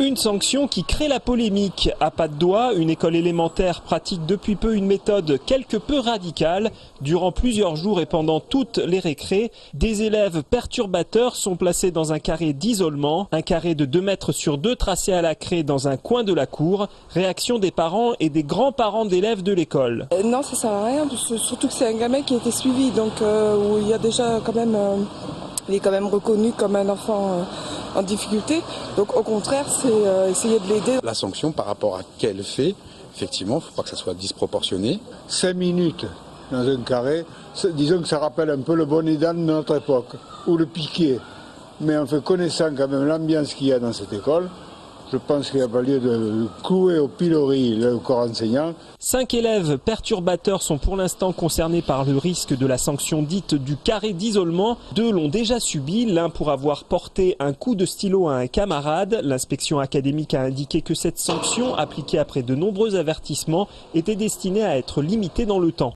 Une sanction qui crée la polémique. À pas de doigt, une école élémentaire pratique depuis peu une méthode quelque peu radicale. Durant plusieurs jours et pendant toutes les récrés, des élèves perturbateurs sont placés dans un carré d'isolement. Un carré de 2 mètres sur 2 tracé à la craie dans un coin de la cour. Réaction des parents et des grands-parents d'élèves de l'école. Non, ça sert à rien, surtout que c'est un gamin qui a été suivi, donc où il y a déjà quand même... il est quand même reconnu comme un enfant en difficulté. Donc au contraire, c'est essayer de l'aider. La sanction par rapport à quel fait, effectivement, il ne faut pas que ça soit disproportionné. 5 minutes dans un carré, disons que ça rappelle un peu le bonnet d'âne de notre époque, ou le piquet. Mais en fait, connaissant quand même l'ambiance qu'il y a dans cette école, je pense qu'il n'y a pas lieu de clouer au pilori le corps enseignant. 5 élèves perturbateurs sont pour l'instant concernés par le risque de la sanction dite du carré d'isolement. 2 l'ont déjà subi, l'un pour avoir porté un coup de stylo à un camarade. L'inspection académique a indiqué que cette sanction, appliquée après de nombreux avertissements, était destinée à être limitée dans le temps.